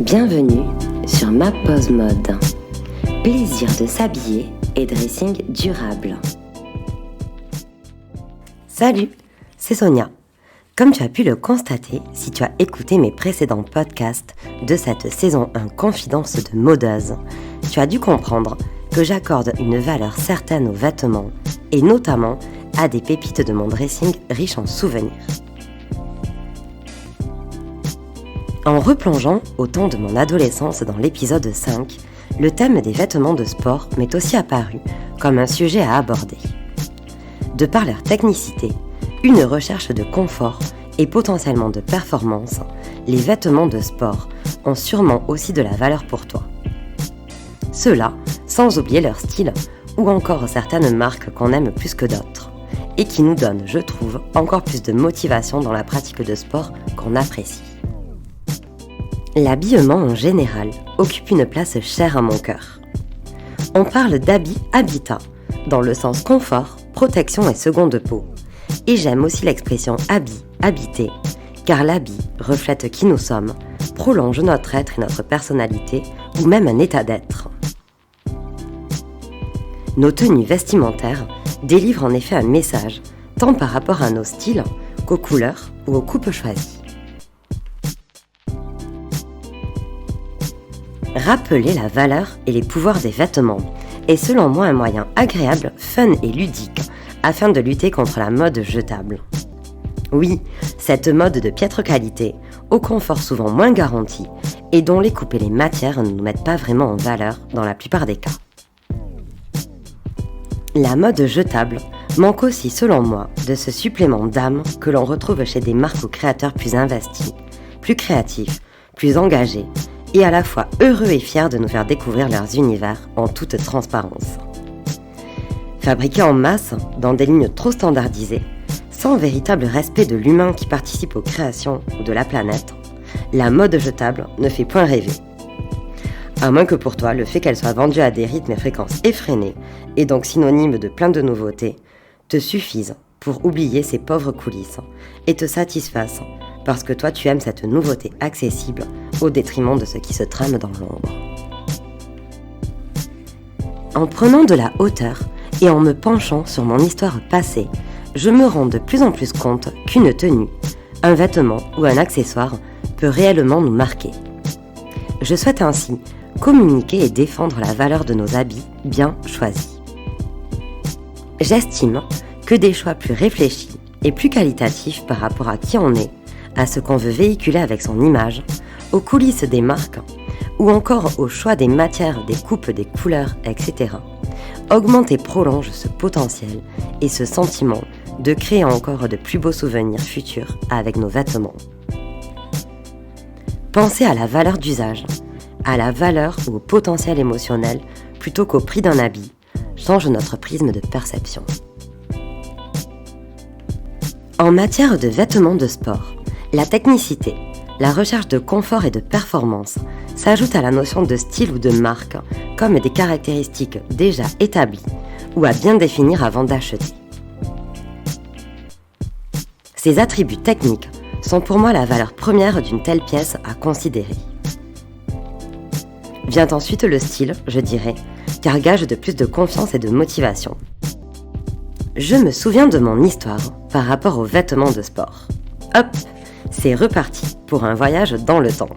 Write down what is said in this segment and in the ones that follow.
Bienvenue sur Ma Pause Mode. Plaisir de s'habiller et dressing durable. Salut, c'est Sonia. Comme tu as pu le constater si tu as écouté mes précédents podcasts de cette saison 1 Confidence de modeuse, tu as dû comprendre que j'accorde une valeur certaine aux vêtements et notamment à des pépites de mon dressing riches en souvenirs. En replongeant au temps de mon adolescence dans l'épisode 5, le thème des vêtements de sport m'est aussi apparu comme un sujet à aborder. De par leur technicité, une recherche de confort et potentiellement de performance, les vêtements de sport ont sûrement aussi de la valeur pour toi. Cela, sans oublier leur style ou encore certaines marques qu'on aime plus que d'autres et qui nous donnent, je trouve, encore plus de motivation dans la pratique de sport qu'on apprécie. L'habillement en général occupe une place chère à mon cœur. On parle d'habit habitat, dans le sens confort, protection et seconde peau. Et j'aime aussi l'expression habit, habité, car l'habit reflète qui nous sommes, prolonge notre être et notre personnalité, ou même un état d'être. Nos tenues vestimentaires délivrent en effet un message, tant par rapport à nos styles qu'aux couleurs ou aux coupes choisies. Rappeler la valeur et les pouvoirs des vêtements est selon moi un moyen agréable, fun et ludique afin de lutter contre la mode jetable. Oui, cette mode de piètre qualité, au confort souvent moins garanti et dont les coupes et les matières ne nous mettent pas vraiment en valeur dans la plupart des cas. La mode jetable manque aussi selon moi de ce supplément d'âme que l'on retrouve chez des marques ou créateurs plus investis, plus créatifs, plus engagés et à la fois heureux et fiers de nous faire découvrir leurs univers en toute transparence. Fabriqués en masse, dans des lignes trop standardisées, sans véritable respect de l'humain qui participe aux créations ou de la planète, la mode jetable ne fait point rêver. À moins que pour toi, le fait qu'elle soit vendue à des rythmes et fréquences effrénés, et donc synonyme de plein de nouveautés, te suffise pour oublier ces pauvres coulisses et te satisfasse parce que toi tu aimes cette nouveauté accessible au détriment de ce qui se trame dans l'ombre. En prenant de la hauteur et en me penchant sur mon histoire passée, je me rends de plus en plus compte qu'une tenue, un vêtement ou un accessoire peut réellement nous marquer. Je souhaite ainsi communiquer et défendre la valeur de nos habits bien choisis. J'estime que des choix plus réfléchis et plus qualitatifs par rapport à qui on est, à ce qu'on veut véhiculer avec son image, aux coulisses des marques ou encore au choix des matières, des coupes, des couleurs, etc. augmente et prolonge ce potentiel et ce sentiment de créer encore de plus beaux souvenirs futurs avec nos vêtements. Pensez à la valeur d'usage, à la valeur ou au potentiel émotionnel plutôt qu'au prix d'un habit, change notre prisme de perception. En matière de vêtements de sport, la technicité, la recherche de confort et de performance s'ajoute à la notion de style ou de marque comme des caractéristiques déjà établies ou à bien définir avant d'acheter. Ces attributs techniques sont pour moi la valeur première d'une telle pièce à considérer. Vient ensuite le style, je dirais, car gage de plus de confiance et de motivation. Je me souviens de mon histoire par rapport aux vêtements de sport. Hop, c'est reparti pour un voyage dans le temps.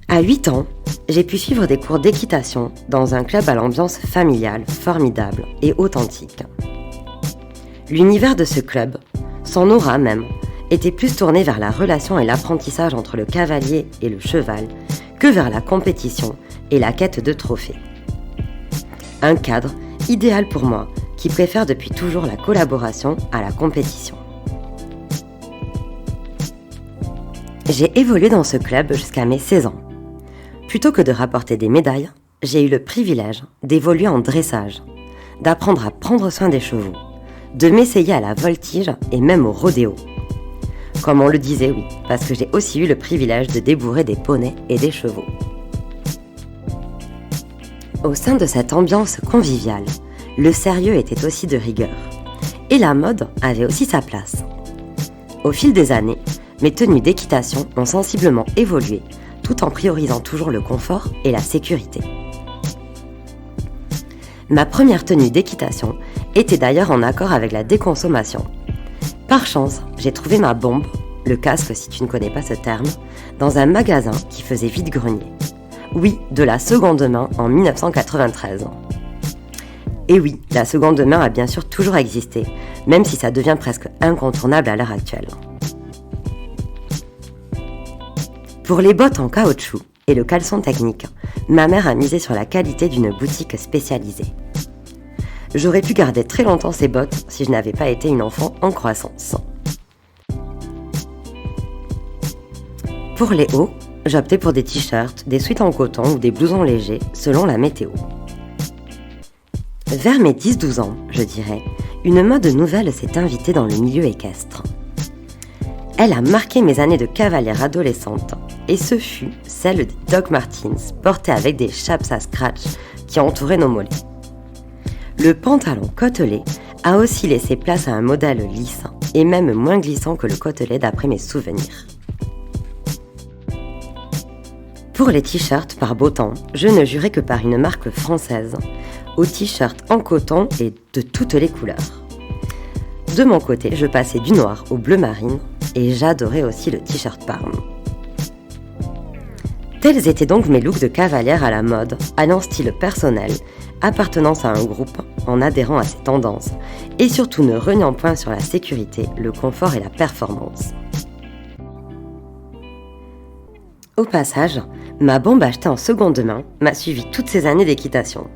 À 8 ans, j'ai pu suivre des cours d'équitation dans un club à l'ambiance familiale, formidable et authentique. L'univers de ce club, son aura même, était plus tourné vers la relation et l'apprentissage entre le cavalier et le cheval que vers la compétition et la quête de trophées. Un cadre idéal pour moi qui préfère depuis toujours la collaboration à la compétition. J'ai évolué dans ce club jusqu'à mes 16 ans. Plutôt que de rapporter des médailles, j'ai eu le privilège d'évoluer en dressage, d'apprendre à prendre soin des chevaux, de m'essayer à la voltige et même au rodéo. Comme on le disait, oui, parce que j'ai aussi eu le privilège de débourrer des poneys et des chevaux. Au sein de cette ambiance conviviale, le sérieux était aussi de rigueur. Et la mode avait aussi sa place. Au fil des années, mes tenues d'équitation ont sensiblement évolué, tout en priorisant toujours le confort et la sécurité. Ma première tenue d'équitation était d'ailleurs en accord avec la déconsommation. Par chance, j'ai trouvé ma bombe, le casque si tu ne connais pas ce terme, dans un magasin qui faisait vide-grenier. Oui, de la seconde main en 1993. Et oui, la seconde main a bien sûr toujours existé, même si ça devient presque incontournable à l'heure actuelle. Pour les bottes en caoutchouc et le caleçon technique, ma mère a misé sur la qualité d'une boutique spécialisée. J'aurais pu garder très longtemps ces bottes si je n'avais pas été une enfant en croissance. Pour les hauts, j'optais pour des t-shirts, des sweats en coton ou des blousons légers selon la météo. Vers mes 10-12 ans, je dirais, une mode nouvelle s'est invitée dans le milieu équestre. Elle a marqué mes années de cavalière adolescente, et ce fut celle des Doc Martens portés avec des chaps à scratch qui entouraient nos mollets. Le pantalon côtelé a aussi laissé place à un modèle lisse, et même moins glissant que le côtelé d'après mes souvenirs. Pour les t-shirts par beau temps, je ne jurais que par une marque française, aux t-shirts en coton et de toutes les couleurs. De mon côté, je passais du noir au bleu marine et j'adorais aussi le t-shirt Parme. Tels étaient donc mes looks de cavalière à la mode, allant style personnel, appartenance à un groupe, en adhérant à ses tendances, et surtout ne reniant point sur la sécurité, le confort et la performance. Au passage, ma bombe achetée en seconde main m'a suivi toutes ces années d'équitation.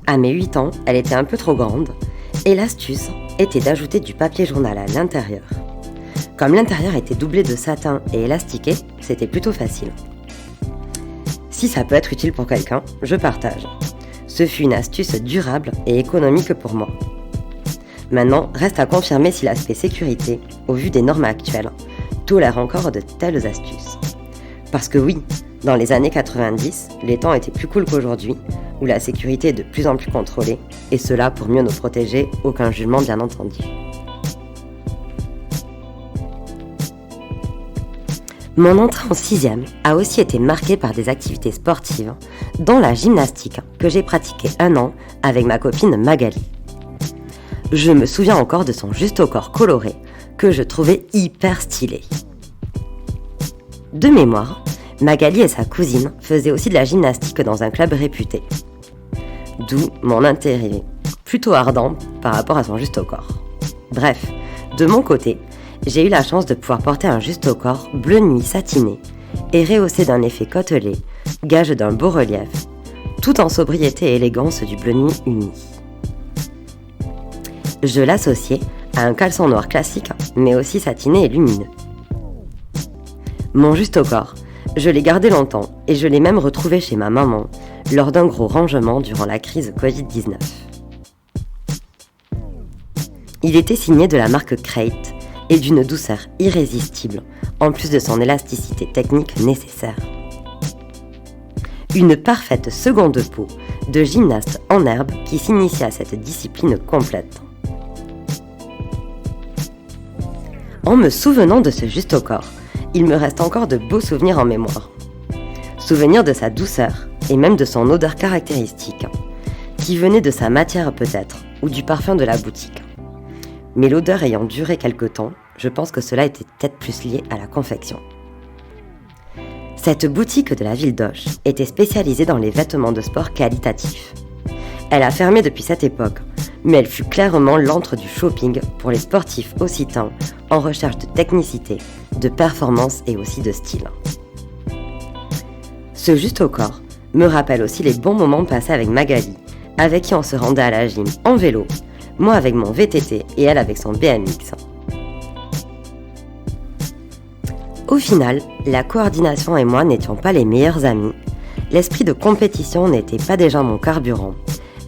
À mes 8 ans, elle était un peu trop grande, et l'astuce était d'ajouter du papier journal à l'intérieur. Comme l'intérieur était doublé de satin et élastiqué, c'était plutôt facile. Si ça peut être utile pour quelqu'un, je partage. Ce fut une astuce durable et économique pour moi. Maintenant, reste à confirmer si l'aspect sécurité, au vu des normes actuelles, tolère encore de telles astuces. Parce que oui, dans les années 90, les temps étaient plus cool qu'aujourd'hui, où la sécurité est de plus en plus contrôlée, et cela pour mieux nous protéger, aucun jugement bien entendu. Mon entrée en 6e a aussi été marquée par des activités sportives, dont la gymnastique, que j'ai pratiquée 1 an avec ma copine Magali. Je me souviens encore de son juste au corps coloré, que je trouvais hyper stylé. De mémoire, Magali et sa cousine faisaient aussi de la gymnastique dans un club réputé. D'où mon intérêt, plutôt ardent par rapport à son juste au corps. Bref, de mon côté, j'ai eu la chance de pouvoir porter un juste au corps bleu nuit satiné et rehaussé d'un effet côtelé, gage d'un beau relief, tout en sobriété et élégance du bleu nuit uni. Je l'associais à un caleçon noir classique, mais aussi satiné et lumineux. Mon juste au corps, je l'ai gardé longtemps et je l'ai même retrouvé chez ma maman lors d'un gros rangement durant la crise Covid-19. Il était signé de la marque Crate et d'une douceur irrésistible, en plus de son élasticité technique nécessaire. Une parfaite seconde peau de gymnaste en herbe qui s'initie à cette discipline complète. En me souvenant de ce juste au corps, il me reste encore de beaux souvenirs en mémoire. Souvenirs de sa douceur et même de son odeur caractéristique, qui venait de sa matière peut-être, ou du parfum de la boutique. Mais l'odeur ayant duré quelque temps, je pense que cela était peut-être plus lié à la confection. Cette boutique de la ville d'Auch était spécialisée dans les vêtements de sport qualitatifs. Elle a fermé depuis cette époque, mais elle fut clairement l'antre du shopping pour les sportifs occitans en recherche de technicité, de performance et aussi de style. Ce juste au corps me rappelle aussi les bons moments passés avec Magali, avec qui on se rendait à la gym en vélo, moi avec mon VTT et elle avec son BMX. Au final, la coordination et moi n'étions pas les meilleurs amis. L'esprit de compétition n'était pas déjà mon carburant.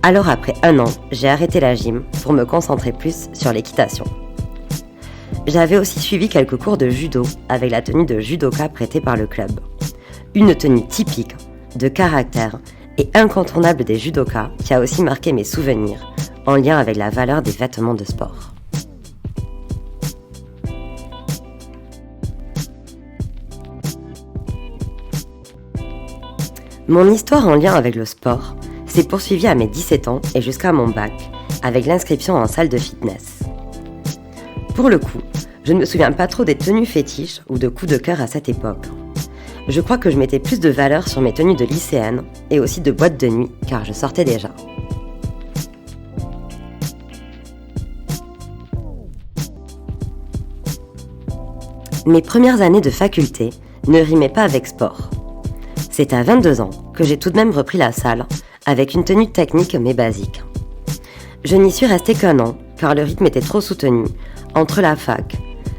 Alors après 1 an, j'ai arrêté la gym pour me concentrer plus sur l'équitation. J'avais aussi suivi quelques cours de judo avec la tenue de judoka prêtée par le club. Une tenue typique, de caractère et incontournable des judokas qui a aussi marqué mes souvenirs en lien avec la valeur des vêtements de sport. Mon histoire en lien avec le sport s'est poursuivie à mes 17 ans et jusqu'à mon bac, avec l'inscription en salle de fitness. Pour le coup, je ne me souviens pas trop des tenues fétiches ou de coups de cœur à cette époque. Je crois que je mettais plus de valeur sur mes tenues de lycéenne et aussi de boîte de nuit, car je sortais déjà. Mes premières années de faculté ne rimaient pas avec sport. C'est à 22 ans que j'ai tout de même repris la salle, avec une tenue technique mais basique. Je n'y suis restée qu'un an, car le rythme était trop soutenu, entre la fac,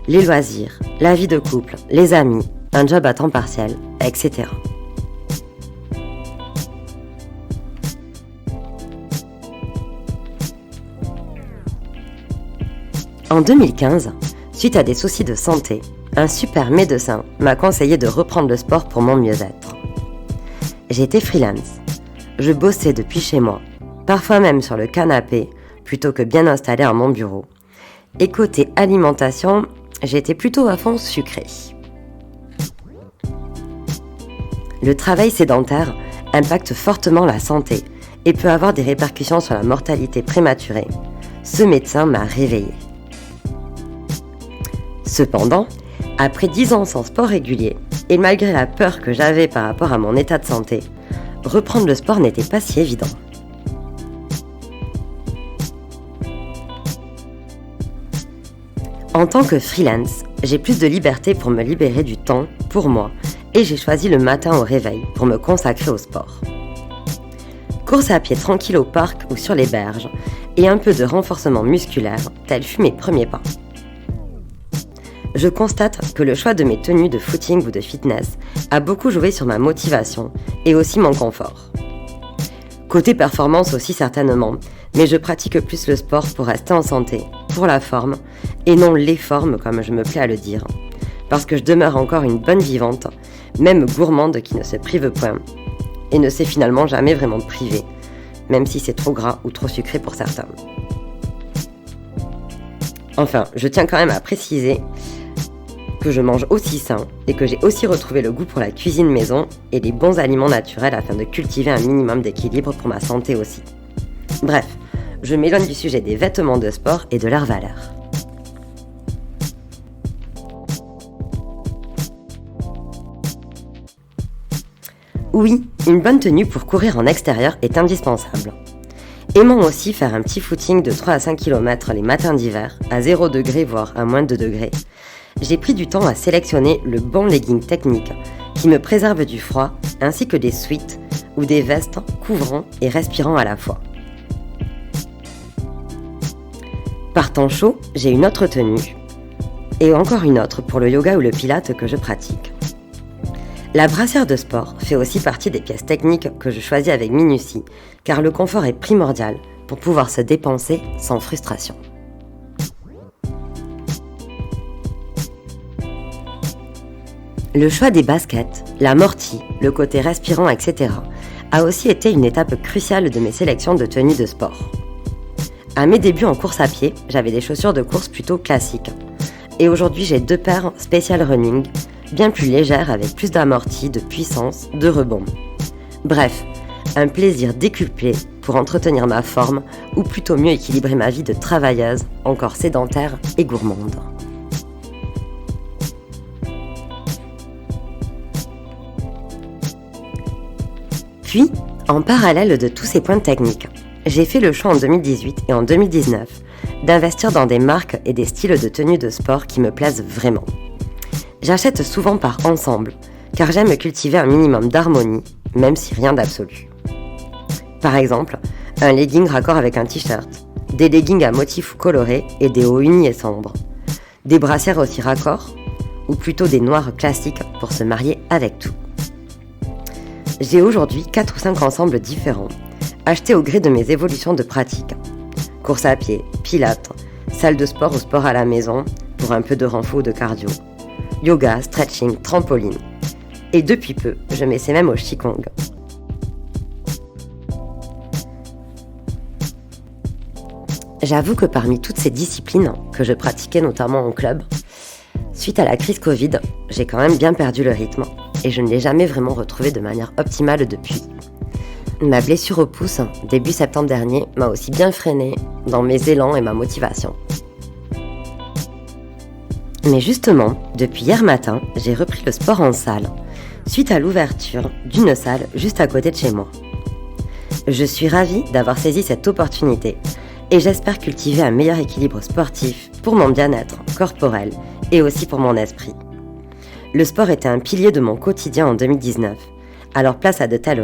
les loisirs, la vie de couple, les amis, un job à temps partiel, etc. En 2015, suite à des soucis de santé, un super médecin m'a conseillé de reprendre le sport pour mon mieux-être. J'étais freelance. Je bossais depuis chez moi, parfois même sur le canapé, plutôt que bien installé à mon bureau. Et côté alimentation, j'étais plutôt à fond sucré. Le travail sédentaire impacte fortement la santé et peut avoir des répercussions sur la mortalité prématurée. Ce médecin m'a réveillée. Cependant, après 10 ans sans sport régulier, et malgré la peur que j'avais par rapport à mon état de santé, reprendre le sport n'était pas si évident. En tant que freelance, j'ai plus de liberté pour me libérer du temps pour moi et j'ai choisi le matin au réveil pour me consacrer au sport. Course à pied tranquille au parc ou sur les berges et un peu de renforcement musculaire, tels furent mes premiers pas. Je constate que le choix de mes tenues de footing ou de fitness a beaucoup joué sur ma motivation et aussi mon confort. Côté performance aussi certainement, mais je pratique plus le sport pour rester en santé, pour la forme, et non les formes comme je me plais à le dire, parce que je demeure encore une bonne vivante, même gourmande qui ne se prive point, et ne sait finalement jamais vraiment priver, même si c'est trop gras ou trop sucré pour certains. Enfin, je tiens quand même à préciser que je mange aussi sain et que j'ai aussi retrouvé le goût pour la cuisine maison et les bons aliments naturels afin de cultiver un minimum d'équilibre pour ma santé aussi. Bref, je m'éloigne du sujet des vêtements de sport et de leur valeur. Oui, une bonne tenue pour courir en extérieur est indispensable. Aimant aussi faire un petit footing de 3 à 5 km les matins d'hiver, à 0 degré voire à moins de 2 degrés, j'ai pris du temps à sélectionner le bon legging technique qui me préserve du froid, ainsi que des sweats ou des vestes couvrant et respirant à la fois. Par temps chaud, j'ai une autre tenue, et encore une autre pour le yoga ou le pilate que je pratique. La brassière de sport fait aussi partie des pièces techniques que je choisis avec minutie, car le confort est primordial pour pouvoir se dépenser sans frustration. Le choix des baskets, l'amorti, le côté respirant, etc. a aussi été une étape cruciale de mes sélections de tenues de sport. À mes débuts en course à pied, j'avais des chaussures de course plutôt classiques. Et aujourd'hui, j'ai 2 paires Special Running, bien plus légères avec plus d'amorti, de puissance, de rebond. Bref, un plaisir décuplé pour entretenir ma forme ou plutôt mieux équilibrer ma vie de travailleuse, encore sédentaire et gourmande. Puis, en parallèle de tous ces points techniques, j'ai fait le choix en 2018 et en 2019 d'investir dans des marques et des styles de tenue de sport qui me plaisent vraiment. J'achète souvent par ensemble, car j'aime cultiver un minimum d'harmonie, même si rien d'absolu. Par exemple, un legging raccord avec un t-shirt, des leggings à motifs colorés et des hauts unis et sombres, des brassières aussi raccords, ou plutôt des noirs classiques pour se marier avec tout. J'ai aujourd'hui 4 ou 5 ensembles différents, achetés au gré de mes évolutions de pratique. Course à pied, pilates, salle de sport ou sport à la maison, pour un peu de renfort ou de cardio, yoga, stretching, trampoline. Et depuis peu, je m'essaie même au qigong. J'avoue que parmi toutes ces disciplines que je pratiquais notamment en club, suite à la crise Covid, j'ai quand même bien perdu le rythme et je ne l'ai jamais vraiment retrouvé de manière optimale depuis. Ma blessure au pouce, début septembre dernier, m'a aussi bien freiné dans mes élans et ma motivation. Mais justement, depuis hier matin, j'ai repris le sport en salle, suite à l'ouverture d'une salle juste à côté de chez moi. Je suis ravie d'avoir saisi cette opportunité et j'espère cultiver un meilleur équilibre sportif pour mon bien-être corporel et aussi pour mon esprit. Le sport était un pilier de mon quotidien en 2019, alors place à de telles